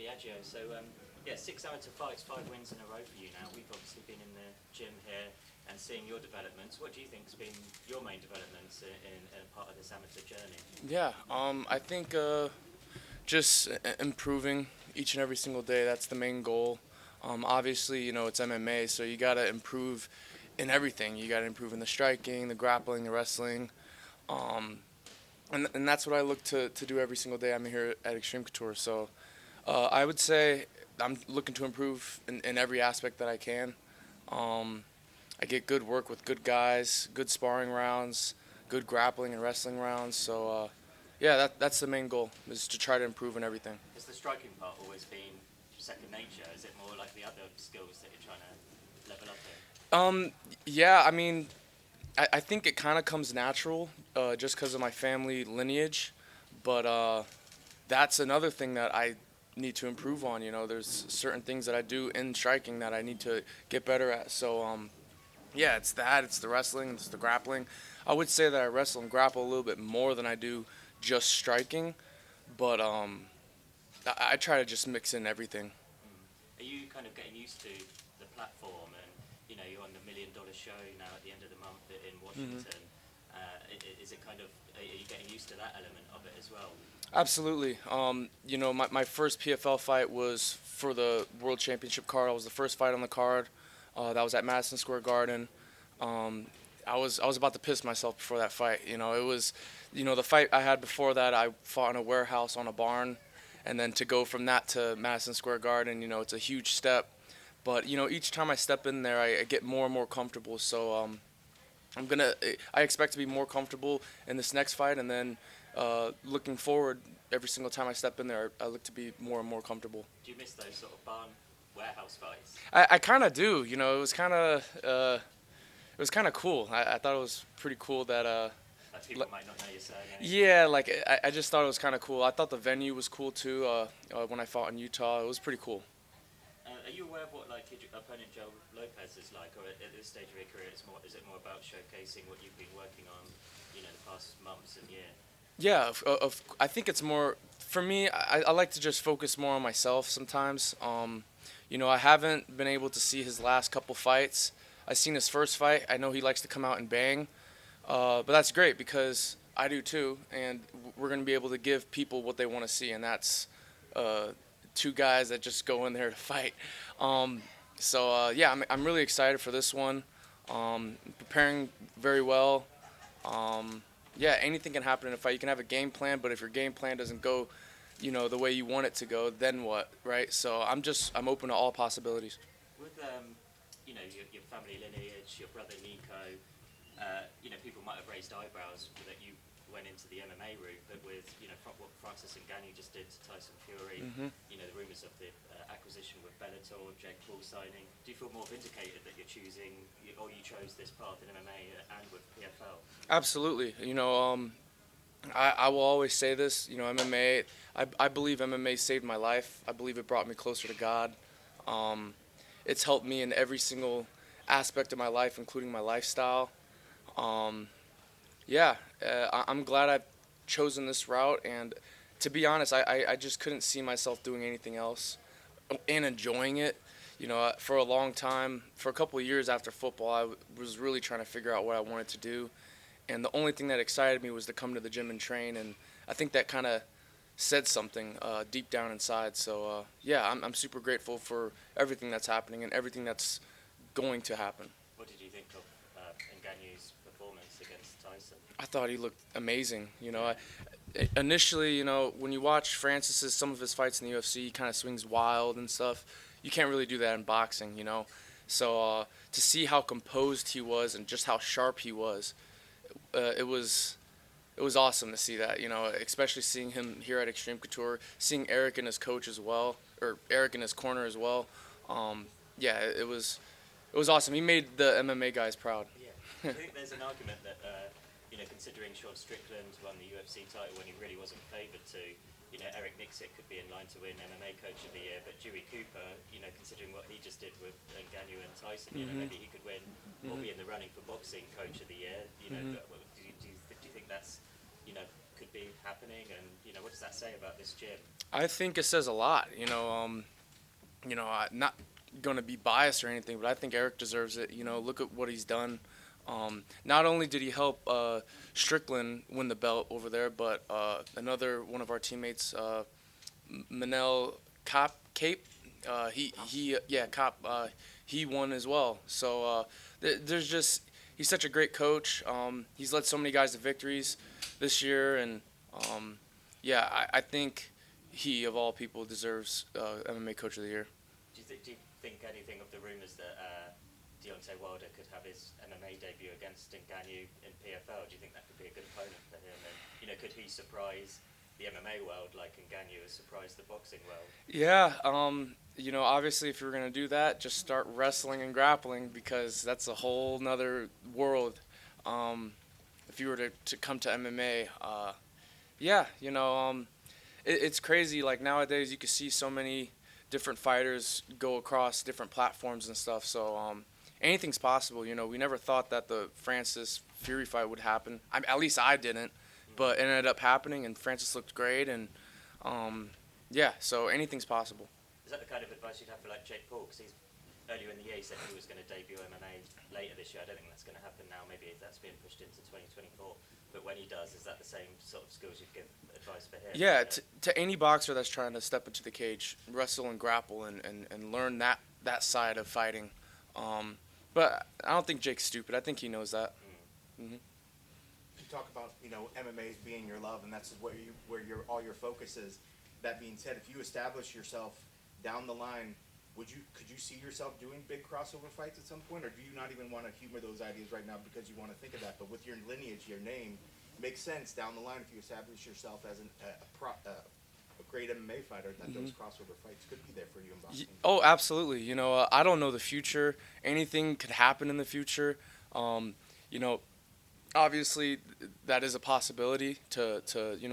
Biaggio. So, yeah, 6 amateur fights, 5 wins in a row for you now. We've obviously been in the gym here and seeing your developments. What do you think has been your main developments in a part of this amateur journey? Yeah, I think just improving each and every single day. That's the main goal. Obviously, it's MMA, so you got to improve in everything. You got to improve in the striking, the grappling, the wrestling. Um, and that's what I look to do every single day I'm here at Xtreme Couture. So I would say I'm looking to improve in every aspect that I can. Um, I get good work with good guys, good sparring rounds, good grappling and wrestling rounds. So yeah, that's the main goal, is to try to improve in everything. Has the striking part always been second nature? Is it more like the other skills that you're trying to level up in? Yeah, I mean, I think it kind of comes natural just because of my family lineage, but that's another thing that I need to improve on. There's certain things that I do in striking that I need to get better at. So yeah, it's the wrestling, it's the grappling. I would say that I wrestle and grapple a little bit more than I do just striking, but I try to just mix in everything. Are you kind of getting used to the platform and, you're on the $1 Million Show now at the end of the month in Washington? Is it kind of, are you getting used to that element of it as well? Absolutely. My first PFL fight was for the World Championship card. I was the first fight on the card. That was at Madison Square Garden. I was about to piss myself before that fight. It was, the fight I had before that, I fought in a warehouse on a barn, and then to go from that to Madison Square Garden, it's a huge step. But each time I step in there, I get more and more comfortable. So I expect to be more comfortable in this next fight, and then looking forward, every single time I step in there, I look to be more and more comfortable. Do you miss those sort of barn warehouse fights? I kind of do. It was kind of cool. I thought it was pretty cool that. Like people might not know your surname. Yeah, like I just thought it was kind of cool. I thought the venue was cool too. When I fought in Utah, it was pretty cool. Are you aware of what your opponent Joe Lopez is like, or at this stage of your career, is it more about showcasing what you've been working on, the past months and year? Yeah, I think it's more for me. I like to just focus more on myself sometimes. I haven't been able to see his last couple fights. I've seen his first fight. I know he likes to come out and bang, but that's great because I do too, and we're going to be able to give people what they want to see, and that's two guys that just go in there to fight. Yeah, I'm really excited for this one. Preparing very well. Yeah, anything can happen in a fight. You can have a game plan, but if your game plan doesn't go, the way you want it to go, then what, right? So I'm open to all possibilities. With your family lineage, your brother Nico, people might have raised eyebrows that you went into the MMA route, but with what Francis Ngannou just did to Tyson Fury, the rumours of the acquisition with Bellator, Jake Paul signing. Do you feel more vindicated that you're choosing, or you chose this path in MMA and with PFL? Absolutely. I will always say this. MMA. I believe MMA saved my life. I believe it brought me closer to God. It's helped me in every single aspect of my life, including my lifestyle. Yeah, I'm glad I've chosen this route, and to be honest, I just couldn't see myself doing anything else and enjoying it. For a long time, for a couple of years after football, I was really trying to figure out what I wanted to do, and the only thing that excited me was to come to the gym and train, and I think that kind of said something deep down inside. So yeah, I'm super grateful for everything that's happening and everything that's going to happen. What did you think of Ngannou's performance against Tyson? I thought he looked amazing. Initially, when you watch some of his fights in the UFC, he kind of swings wild and stuff. You can't really do that in boxing, So to see how composed he was and just how sharp he was, it was awesome to see that, especially seeing him here at Xtreme Couture, seeing Eric and his coach as well, or Eric in his corner as well. Yeah, it was awesome. He made the MMA guys proud. Yeah. I think there's an argument that, considering Sean Strickland won the UFC title when he really wasn't favoured to, Eric Nixit could be in line to win MMA Coach of the Year, but Dewey Cooper, considering what he just did with Ngannou and Tyson, maybe he could win or be in the running for Boxing Coach of the Year. Do you think that's, could be happening, and what does that say about this gym? I think it says a lot. Not going to be biased or anything, but I think Eric deserves it. Look at what he's done. Not only did he help Strickland win the belt over there, but another one of our teammates, Manel Cape, Cop, he won as well. So there's just he's such a great coach. He's led so many guys to victories this year, and I think he of all people deserves MMA Coach of the Year. Do you think anything of the rumors that Deontay Wilder could have his MMA debut against Ngannou in PFL? Do you think that could be a good opponent for him? And could he surprise the MMA world like Ngannou has surprised the boxing world? Yeah, obviously if you're going to do that, just start wrestling and grappling, because that's a whole nother world. If you were to come to MMA, it's crazy. Like nowadays you can see so many different fighters go across different platforms and stuff. So anything's possible. We never thought that the Francis Fury fight would happen. At least I didn't, but it ended up happening, and Francis looked great, and so anything's possible. Is that the kind of advice you'd have for like Jake Paul? Because he's earlier in the year he said he was going to debut MMA later this year. I don't think that's going to happen now. Maybe that's being pushed into 2024. But when he does, is that the same sort of skills you'd give advice for him? Yeah, to any boxer that's trying to step into the cage, wrestle and grapple and learn that side of fighting. But I don't think Jake's stupid. I think he knows that. Mm-hmm. You talk about MMA being your love, and that's where all your focus is. That being said, if you establish yourself down the line, could you see yourself doing big crossover fights at some point, or do you not even want to humor those ideas right now because you want to think of that? But with your lineage, your name, makes sense down the line if you establish yourself as a great MMA fighter, that those crossover fights could be there for you in boxing. Oh, absolutely. I don't know the future. Anything could happen in the future. Obviously that is a possibility to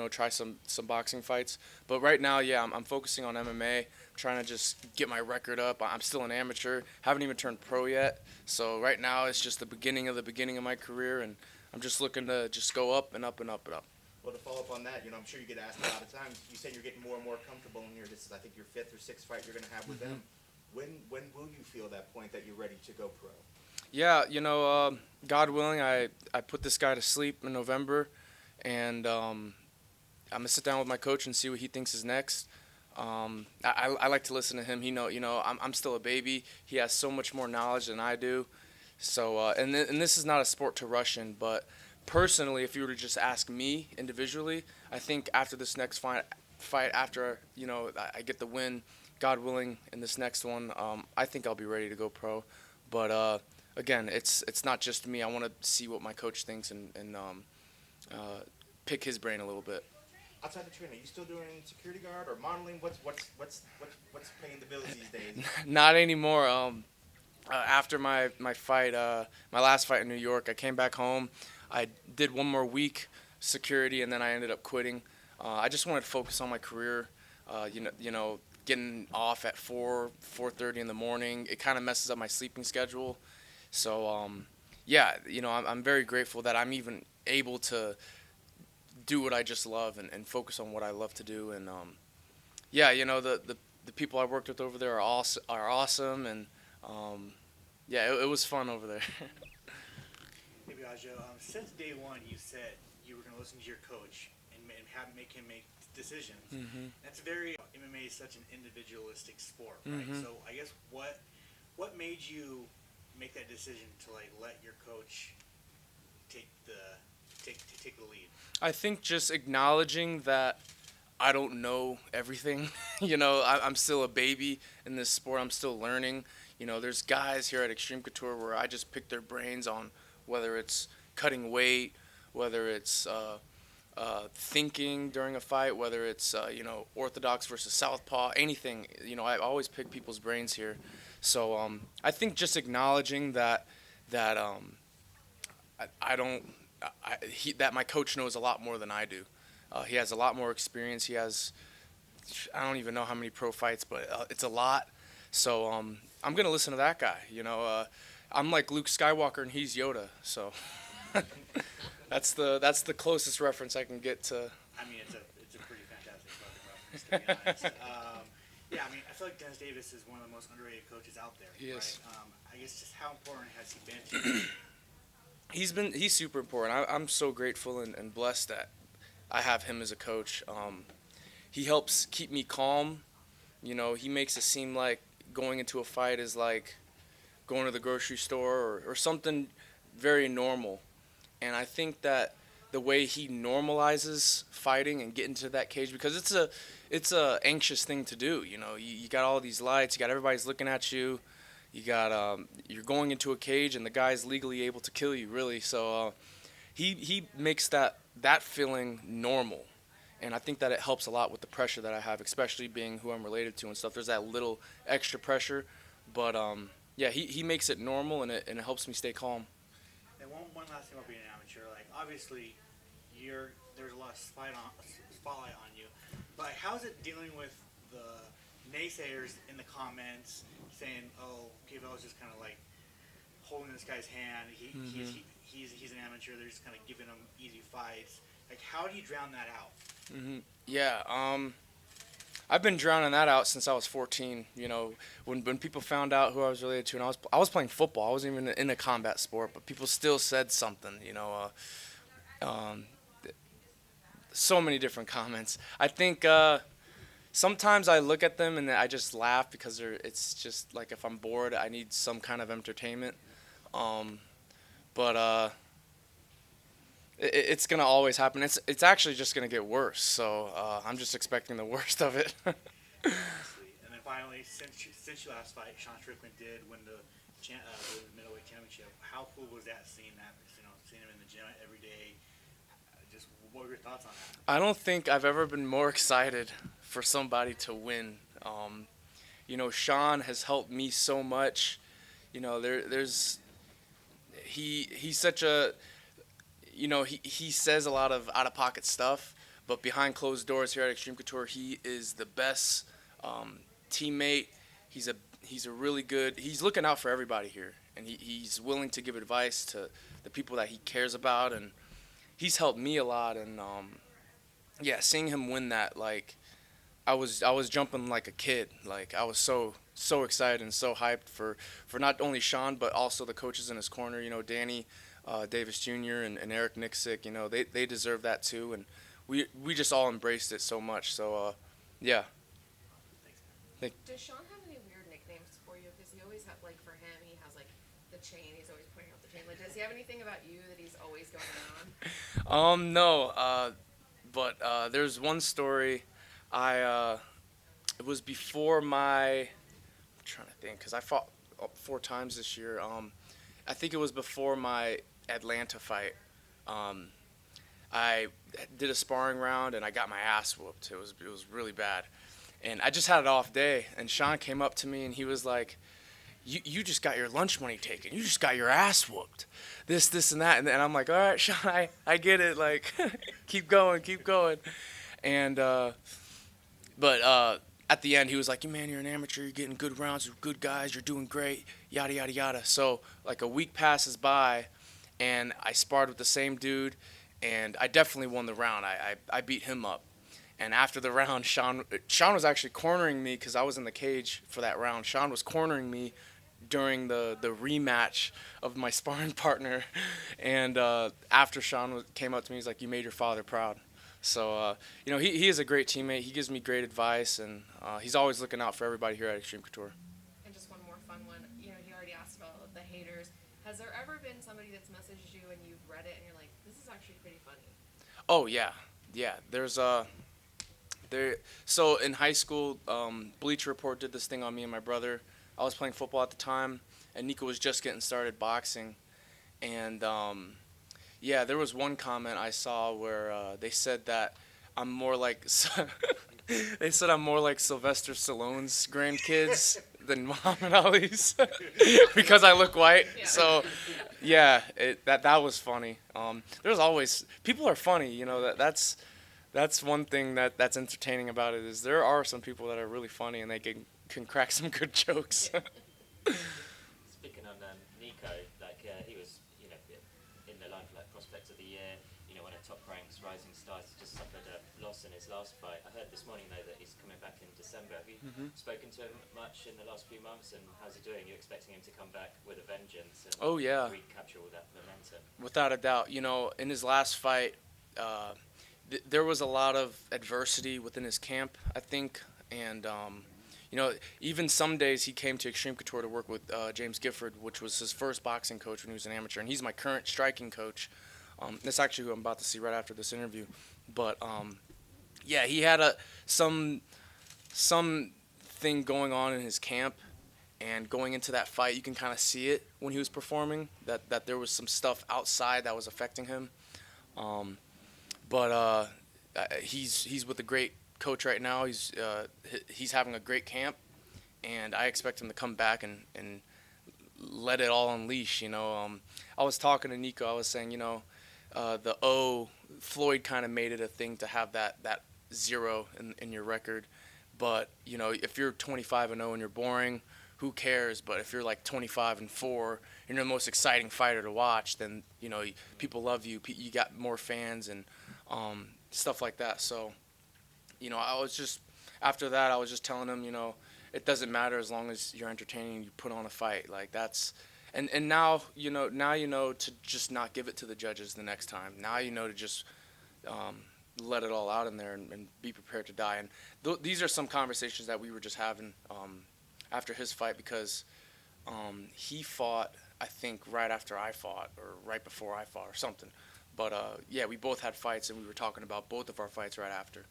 try some boxing fights. But right now, I'm focusing on MMA, trying to just get my record up. I'm still an amateur, haven't even turned pro yet. So right now it's just the beginning of my career, and I'm just looking to just go up and up and up and up. Well, to follow up on that, I'm sure you get asked a lot of times. You say you're getting more and more comfortable in this is, I think, your 5th or 6th fight you're going to have with them. When will you feel that point that you're ready to go pro? Yeah, God willing, I put this guy to sleep in November, and I'm going to sit down with my coach and see what he thinks is next. I like to listen to him. I'm still a baby. He has so much more knowledge than I do. So, and this is not a sport to rush in, but personally, if you were to just ask me individually, I think after this next fight after, I get the win, God willing, in this next one, I think I'll be ready to go pro. But, again, it's not just me. I want to see what my coach thinks and pick his brain a little bit. Outside the training, are you still doing security guard or modeling? What's paying the bills these days? Not anymore. After my fight, my last fight in New York, I came back home. I did one more week security, and then I ended up quitting. I just wanted to focus on my career. Getting off at 4:30 in the morning, it kind of messes up my sleeping schedule. So, I'm very grateful that I'm even able to do what I just love and focus on what I love to do. And, the people I worked with over there are awesome. And, it was fun over there. Hey, Biaggio, since day one, you said you were going to listen to your coach and make him make decisions. Mm-hmm. That's MMA is such an individualistic sport, right? Mm-hmm. So I guess what made you make that decision to let your coach take the lead? I think just acknowledging that I don't know everything. I'm still a baby in this sport. I'm still learning. There's guys here at Xtreme Couture where I just pick their brains on whether it's cutting weight, whether it's thinking during a fight, whether it's orthodox versus southpaw, anything. I always pick people's brains here. So I think just acknowledging that that my coach knows a lot more than I do. He has a lot more experience. He has, I don't even know how many pro fights, but it's a lot. So I'm gonna listen to that guy. I'm like Luke Skywalker and he's Yoda. So that's the closest reference I can get to. I mean, it's a pretty fantastic book. just to be honest. Yeah, I mean, I feel like Dennis Davis is one of the most underrated coaches out there. He is. Right? I guess just how important has he been to you? He's super important. I'm so grateful and blessed that I have him as a coach. He helps keep me calm. You know, he makes it seem like going into a fight is like going to the grocery store or something very normal. And I think that the way he normalizes fighting and getting to that cage, because it's a anxious thing to do. You know, you got all these lights, you got everybody's looking at you. You got you're going into a cage and the guy's legally able to kill you, really. So he makes that feeling normal, and I think that it helps a lot with the pressure that I have, especially being who I'm related to and stuff. There's that little extra pressure, but yeah, he makes it normal, and it helps me stay calm. And one last thing about being an amateur, like obviously, there's a lot of spotlight on you, but how's it dealing with the naysayers in the comments saying, "Oh, PFL is just kind of like holding this guy's hand. He's an amateur. They're just kind of giving him easy fights." Like, how do you drown that out? Yeah, I've been drowning that out since I was 14. You know, when people found out who I was related to, and I was playing football. I wasn't even in a combat sport, but people still said something. You know, so many different comments. I think sometimes I look at them and I just laugh because it's just like if I'm bored, I need some kind of entertainment. But it's gonna always happen. It's actually just gonna get worse. So I'm just expecting the worst of it. And then finally, since your last fight, Sean Strickland did win the middleweight championship. How cool was that seeing that? Seeing him in the gym every day. Just what were your thoughts on that? I don't think I've ever been more excited for somebody to win. You know, Sean has helped me so much. You know, he's such a, you know, he says a lot of out-of-pocket stuff, but behind closed doors here at Xtreme Couture, he is the best teammate. He's a really good, he's looking out for everybody here, and he's willing to give advice to the people that he cares about, and he's helped me a lot. And yeah, seeing him win that, like, I was jumping like a kid. Like, I was so excited and so hyped for not only Sean, but also the coaches in his corner. You know, Danny Davis Jr. and Eric Nixick. You know, they deserve that too, and we just all embraced it so much. So yeah. Does Sean have any weird nicknames for you? Because he always like for him, he has like the chain. He's always pointing out the chain. Like, does he have anything about you that he's always going on? No. But there's one story. It was before I'm trying to think, because I fought 4 times this year. I think it was before my Atlanta fight. I did a sparring round and I got my ass whooped. It was really bad, and I just had an off day. And Sean came up to me and he was like, "You just got your lunch money taken. You just got your ass whooped. This, and that." And I'm like, "All right, Sean, I get it. Like, keep going." And but at the end, he was like, "Man, you're an amateur. You're getting good rounds with good guys. You're doing great. Yada yada yada." So like a week passes by, and I sparred with the same dude, and I definitely won the round. I beat him up. And after the round, Sean was actually cornering me because I was in the cage for that round. Sean was cornering me during the rematch of my sparring partner. And after Sean came up to me, he's like, "You made your father proud." So, you know, he is a great teammate. He gives me great advice, and he's always looking out for everybody here at Xtreme Couture. And just one more fun one. You know, he already asked about the haters. Has there ever been somebody that's messaged you and you've read it and you're like, this is actually pretty funny? Oh, yeah. There's so in high school, Bleacher Report did this thing on me and my brother. I was playing football at the time, and Nico was just getting started boxing. And yeah, there was one comment I saw where they said that I'm more like they said I'm more like Sylvester Stallone's grandkids than Muhammad Ali's because I look white. Yeah. So yeah, that was funny. There's always people are funny. You know, that's one thing that's entertaining about it is there are some people that are really funny and they can crack some good jokes. Speaking on Nico, like he was, you know, in the line for like prospects of the year. You know, won a top ranks, rising stars, just suffered a loss in his last fight. I heard this morning though that he's coming back in December. Have you spoken to him much in the last few months, and how's he doing? You expecting him to come back with a vengeance and Oh, yeah. recapture all that momentum? Without a doubt. In his last fight, there was a lot of adversity within his camp, I think, and even some days he came to Xtreme Couture to work with James Gifford, which was his first boxing coach when he was an amateur, and he's my current striking coach. That's actually who I'm about to see right after this interview. But yeah, he had some thing going on in his camp, and going into that fight, you can kind of see it when he was performing, that there was some stuff outside that was affecting him. But he's with a great coach right now. He's having a great camp, and I expect him to come back and let it all unleash. I was talking to Nico. I was saying, the Floyd kind of made it a thing to have that 0 in your record. But if you're 25-0 and you're boring, who cares? But if you're like 25-4 and you're the most exciting fighter to watch, then people love you. You got more fans and stuff like that. So I was just, after that, I was just telling him, it doesn't matter as long as you're entertaining and you put on a fight. Like that's, and now to just not give it to the judges the next time. Now to just let it all out in there and be prepared to die. And these are some conversations that we were just having after his fight, because he fought, I think, right after I fought or right before I fought or something. But yeah, we both had fights, and we were talking about both of our fights right after.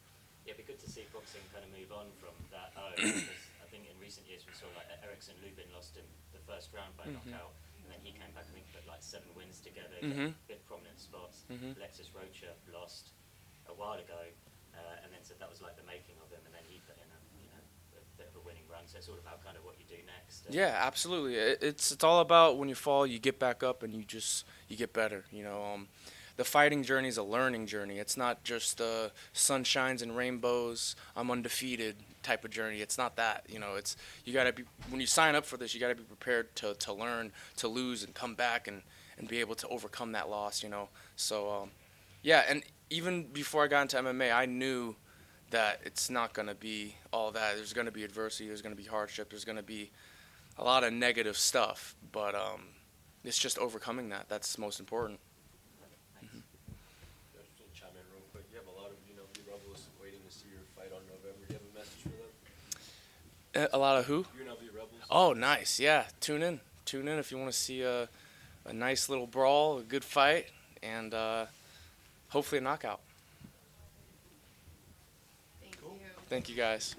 Yeah, it'd be good to see boxing kind of move on from that. Because I think in recent years we saw like Erickson Lubin lost in the first round by knockout, and then he came back. I think put like 7 wins together, big prominent spots. Alexis Rocha lost a while ago, and then said that was like the making of him, and then he put in a bit of a winning run. So it's all about kind of what you do next. Yeah, absolutely. It's all about when you fall, you get back up and you get better. The fighting journey is a learning journey. It's not just sunshines and rainbows, I'm undefeated type of journey. It's not that. It's, you gotta be, when you sign up for this, you gotta be prepared to learn, to lose, and come back and be able to overcome that loss. So yeah, and even before I got into MMA, I knew that it's not gonna be all that. There's gonna be adversity. There's gonna be hardship. There's gonna be a lot of negative stuff. But it's just overcoming that. That's most important. Chime in real quick. You have a lot of the rebels waiting to see your fight on November. Do you have a message for them? A lot of who? UNLV rebels. Oh, nice. Yeah, tune in if you want to see a nice little brawl, a good fight, and hopefully a knockout. Thank you. Thank you, guys.